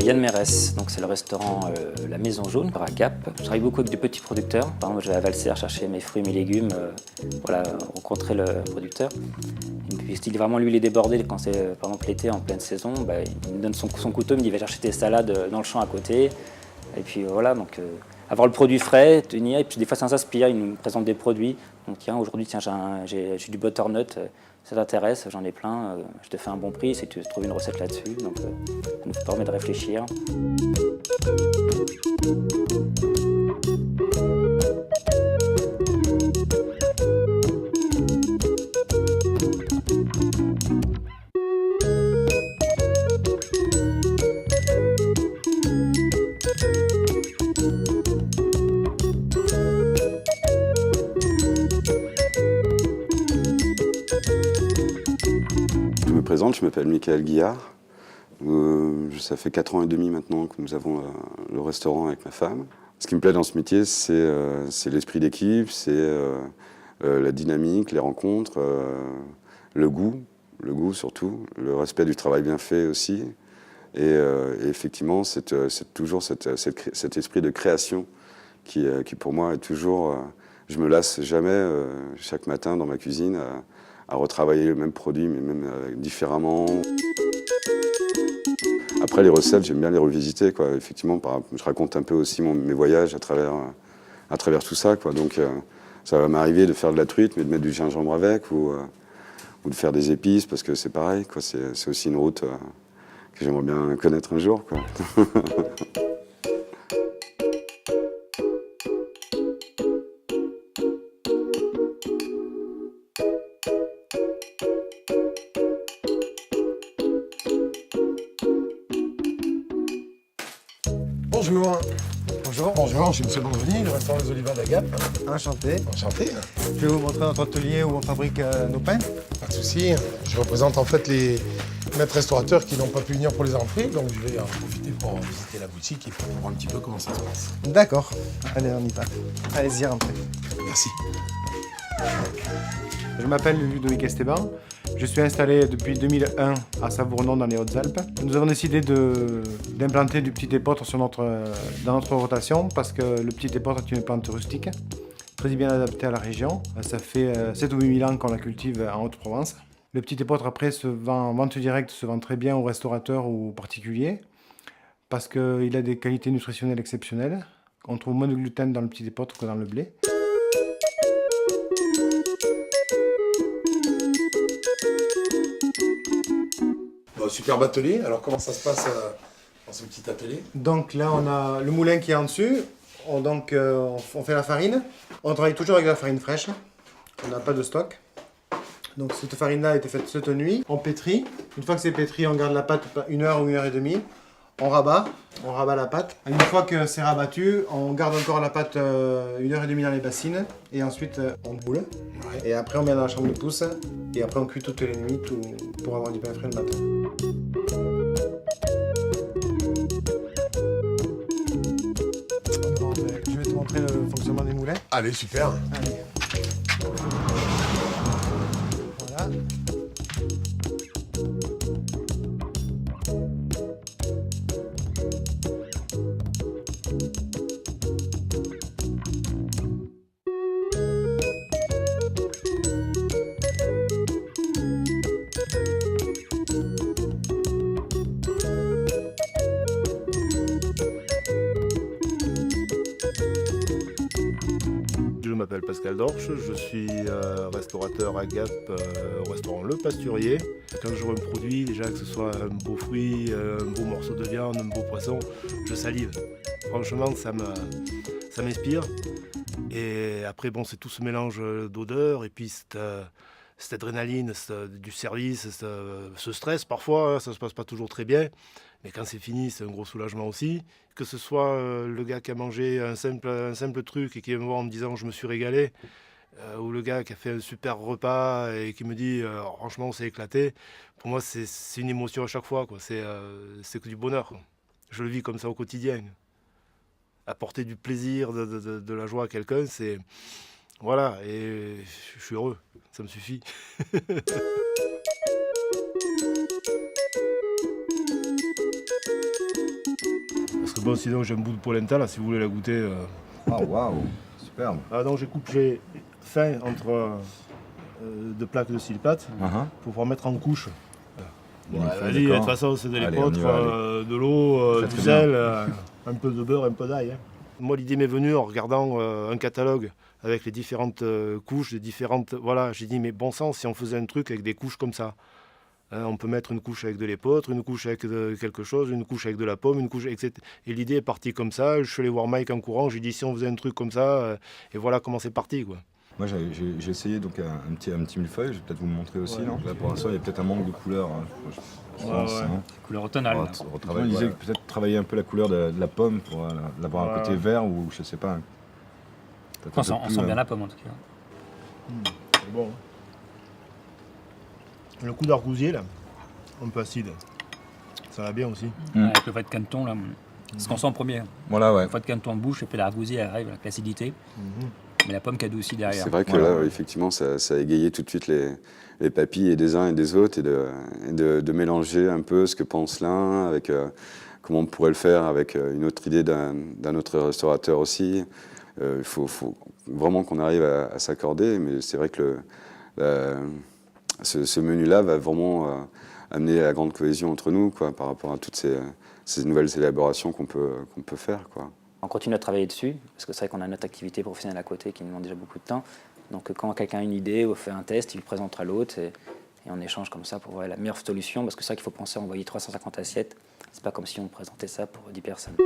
Yann Mérès, donc c'est le restaurant La Maison Jaune à Gap. Je travaille beaucoup avec de petits producteurs. Par exemple, je vais à Valserres chercher mes fruits et mes légumes, voilà, rencontrer le producteur. Et puis, s'il est vraiment lui, il est débordé quand c'est par exemple l'été en pleine saison, il me donne son couteau, il me dit va chercher tes salades dans le champ à côté. Et puis voilà, donc avoir le produit frais, tenir, et puis des fois ça s'inspire, il nous présente des produits. Donc tiens, aujourd'hui j'ai du butternut, ça t'intéresse, j'en ai plein, je te fais un bon prix si tu trouves une recette là-dessus. Donc ça nous permet de réfléchir. Je me présente, je m'appelle Michael Guillard. Ça fait 4 ans et demi maintenant que nous avons le restaurant avec ma femme. Ce qui me plaît dans ce métier, c'est l'esprit d'équipe, c'est la dynamique, les rencontres, le goût surtout, le respect du travail bien fait aussi. Et effectivement, c'est toujours cet esprit de création qui pour moi est toujours... je me lasse jamais chaque matin dans ma cuisine à retravailler le même produit, mais même différemment. Après, les recettes, j'aime bien les revisiter, quoi. Effectivement, je raconte un peu aussi mes voyages à travers tout ça, quoi. Donc, ça va m'arriver de faire de la truite, mais de mettre du gingembre avec, ou de faire des épices, parce que c'est pareil, quoi. C'est aussi une route que j'aimerais bien connaître un jour, quoi. Bonjour. Bonjour. Bonjour, je suis M. Bonveni, le restaurant Les Olivades à Gap. Enchanté. Enchanté. Je vais vous montrer notre atelier où on fabrique nos pains. Pas de souci. Je représente en fait les maîtres restaurateurs qui n'ont pas pu venir pour les entrées, donc je vais en profiter pour visiter la boutique et pour voir un petit peu comment ça se passe. D'accord. Allez, on y va. Allez-y, rentrez. Merci. Je m'appelle Ludovic Esteban. Je suis installé depuis 2001 à Savournon dans les Hautes-Alpes. Nous avons décidé d'implanter du petit épeautre dans notre rotation parce que le petit épeautre est une plante rustique, très bien adaptée à la région. Ça fait 7 ou 8 000 ans qu'on la cultive en Haute-Provence. Le petit épeautre après en vente directe se vend très bien aux restaurateurs ou aux particuliers parce qu'il a des qualités nutritionnelles exceptionnelles. On trouve moins de gluten dans le petit épeautre que dans le blé. Bon, superbe atelier. Alors comment ça se passe dans ce petit atelier? Donc là, on a le moulin qui est en dessus. On fait la farine. On travaille toujours avec de la farine fraîche. On n'a pas de stock. Donc cette farine-là a été faite cette nuit. On pétrit. Une fois que c'est pétri, on garde la pâte 1 heure ou 1 heure et demie. On rabat la pâte. Une fois que c'est rabattu, on garde encore la pâte 1 heure et demie dans les bassines. Et ensuite, on boule. Ouais. Et après, on met dans la chambre de pousse. Et après, on cuit toutes les nuits pour avoir du pain frais le matin. Bon, je vais te montrer le fonctionnement des moulins. Allez, super. Allez. Voilà. Je m'appelle Pascal Dorche, je suis restaurateur à Gap au restaurant Le Pasturier. Quand je vois un produit, déjà que ce soit un beau fruit, un beau morceau de viande, un beau poisson, je salive. Franchement, ça m'inspire. Et après, bon, c'est tout ce mélange d'odeurs et puis cette adrénaline, du service, ce stress. Parfois, ça ne se passe pas toujours très bien. Mais quand c'est fini, c'est un gros soulagement aussi. Que ce soit le gars qui a mangé un simple truc et qui vient me voir en me disant « je me suis régalé », ou le gars qui a fait un super repas et qui me dit « franchement, on s'est éclaté », pour moi, c'est une émotion à chaque fois, quoi. C'est que du bonheur, quoi. Je le vis comme ça au quotidien. Apporter du plaisir, de la joie à quelqu'un, c'est... Voilà, et je suis heureux, ça me suffit. Bon, sinon j'ai un bout de polenta là, si vous voulez la goûter. Ah, waouh, superbe. Ah donc j'ai fin entre deux plaques de silipate pour pouvoir mettre en couche. Bon, vas-y, de toute façon c'est de l'épeautre, de l'eau, du sel, un peu de beurre, un peu d'ail. Hein. Moi l'idée m'est venue en regardant un catalogue avec les différentes couches, les différentes... Voilà, j'ai dit mais bon sang, si on faisait un truc avec des couches comme ça. On peut mettre une couche avec de l'épeautre, une couche avec quelque chose, une couche avec de la pomme, une couche, etc. Et l'idée est partie comme ça. Je suis allé voir Mike en courant, j'ai dit si on faisait un truc comme ça, et voilà comment c'est parti, quoi. Moi j'ai essayé donc un petit millefeuille, je vais peut-être vous le montrer aussi. Non là pour l'instant il y a peut-être un manque de couleur. Hein, je pense, hein. Couleur automnale. On disait peut-être travailler un peu la couleur de la pomme pour l'avoir un côté vert ou je sais pas. On sent bien la pomme en tout cas. C'est bon. Le coup d'argousier là, un peu acide, ça va bien aussi. Avec le fat canton là, c'est ce qu'on sent en premier. Voilà, ouais. Le fat canton en bouche et puis l'argousier arrive avec l'acidité. Mais la pomme qui adoucit derrière. C'est vrai que là, effectivement, ça a égayé tout de suite les papilles et des uns et des autres et de mélanger un peu ce que pense l'un avec comment on pourrait le faire avec une autre idée d'un autre restaurateur aussi. Il faut vraiment qu'on arrive à s'accorder, mais c'est vrai que ce menu-là va vraiment amener la grande cohésion entre nous, quoi, par rapport à toutes ces nouvelles élaborations qu'on peut faire, quoi. On continue à travailler dessus, parce que c'est vrai qu'on a notre activité professionnelle à côté qui nous demande déjà beaucoup de temps. Donc quand quelqu'un a une idée ou fait un test, il le présente à l'autre et on échange comme ça pour voir la meilleure solution, parce que c'est vrai qu'il faut penser à envoyer 350 assiettes. C'est pas comme si on présentait ça pour 10 personnes.